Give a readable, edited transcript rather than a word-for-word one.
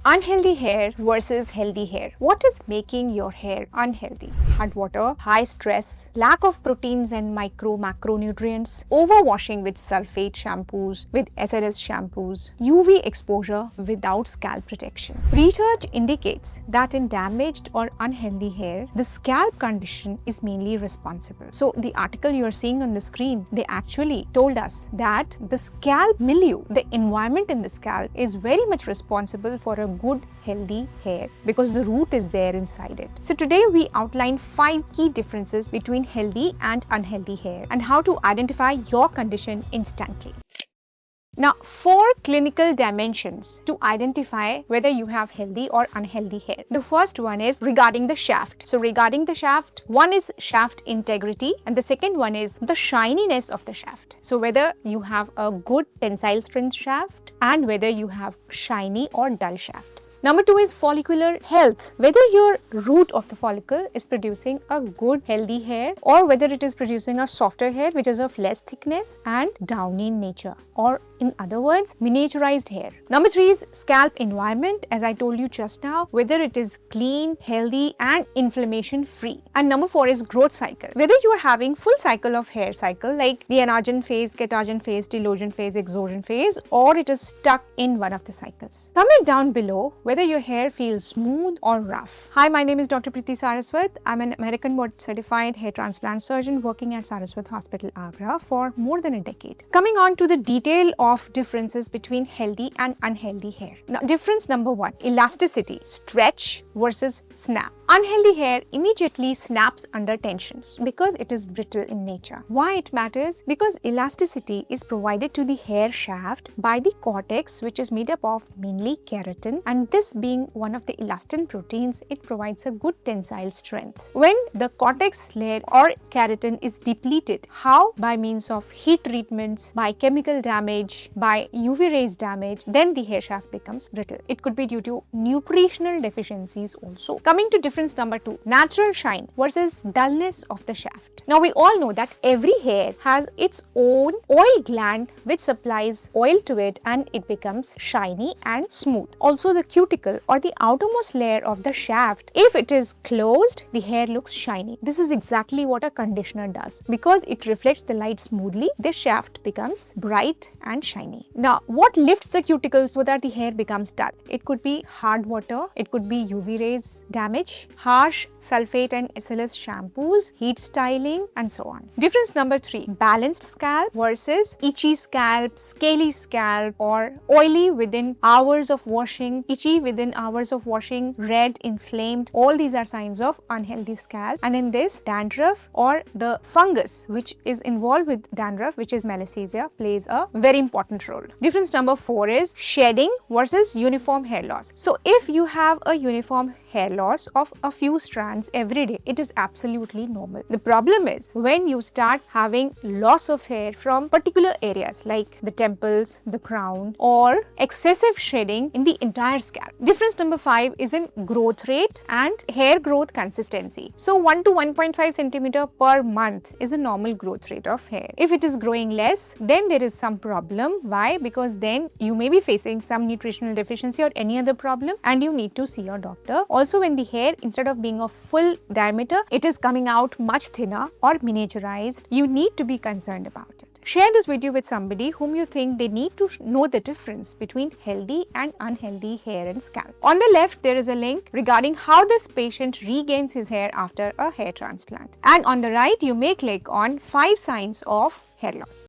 Unhealthy hair versus healthy hair. What is making your hair unhealthy? Hot water, high stress, lack of proteins and macronutrients, overwashing with sulfate shampoos, with SLS shampoos, UV exposure without scalp protection. Research indicates that in damaged or unhealthy hair, the scalp condition is mainly responsible. So the article you are seeing on the screen, they actually told us that the scalp milieu, the environment in the scalp, is very much responsible for a good healthy hair because the root is there inside it. So today we outline 5 key differences between healthy and unhealthy hair and how to identify your condition instantly. Now, 4 clinical dimensions to identify whether you have healthy or unhealthy hair. The first one is regarding the shaft. So regarding the shaft, one is shaft integrity and the second one is the shininess of the shaft. So whether you have a good tensile strength shaft and whether you have shiny or dull shaft. Number 2 is follicular health, whether your root of the follicle is producing a good healthy hair or whether it is producing a softer hair which is of less thickness and downy in nature, or in other words, miniaturized hair. Number 3 is scalp environment, as I told you just now, whether it is clean, healthy and inflammation free. And number 4 is growth cycle, whether you are having full cycle of hair cycle like the anagen phase, catagen phase, telogen phase, exogen phase, or it is stuck in one of the cycles. Comment down below whether your hair feels smooth or rough. Hi, my name is Dr. Preeti Saraswat. I'm an American board certified hair transplant surgeon working at Saraswat Hospital Agra for more than a decade. Coming on to the detail of differences between healthy and unhealthy hair. Now, difference number 1, elasticity, stretch versus snap. Unhealthy hair immediately snaps under tensions because it is brittle in nature. Why it matters? Because elasticity is provided to the hair shaft by the cortex, which is made up of mainly keratin, and this being one of the elastin proteins, it provides a good tensile strength. When the cortex layer or keratin is depleted, how? By means of heat treatments, by chemical damage, by UV rays damage, then the hair shaft becomes brittle. It could be due to nutritional deficiencies also. Coming to difference number 2, natural shine versus dullness of the shaft. Now we all know that every hair has its own oil gland which supplies oil to it and it becomes shiny and smooth. Also the cuticle or the outermost layer of the shaft, if it is closed, the hair looks shiny. This is exactly what a conditioner does. Because it reflects the light smoothly, the shaft becomes bright and shiny. Now, what lifts the cuticle so that the hair becomes dull? It could be hard water, it could be UV rays damage, harsh sulfate and SLS shampoos, heat styling and so on. Difference number 3, balanced scalp versus itchy scalp, scaly scalp, or oily within hours of washing, itchy within hours of washing, red, inflamed. All these are signs of unhealthy scalp, and in this dandruff or the fungus which is involved with dandruff, which is malassezia, plays a very important role. Difference number 4 is shedding versus uniform hair loss. So if you have a uniform hair loss of a few strands every day, it is absolutely normal. The problem is when you start having loss of hair from particular areas like the temples, the crown, or excessive shedding in the entire scalp. Difference number 5 is in growth rate and hair growth consistency. So 1 to 1.5 centimeter per month is a normal growth rate of hair. If it is growing less, then there is some problem. Why? Because then you may be facing some nutritional deficiency or any other problem and you need to see your doctor. Also, when the hair, instead of being of full diameter, it is coming out much thinner or miniaturized, you need to be concerned about it. Share this video with somebody whom you think they need to know the difference between healthy and unhealthy hair and scalp. On the left, there is a link regarding how this patient regains his hair after a hair transplant. And on the right, you may click on 5 signs of hair loss.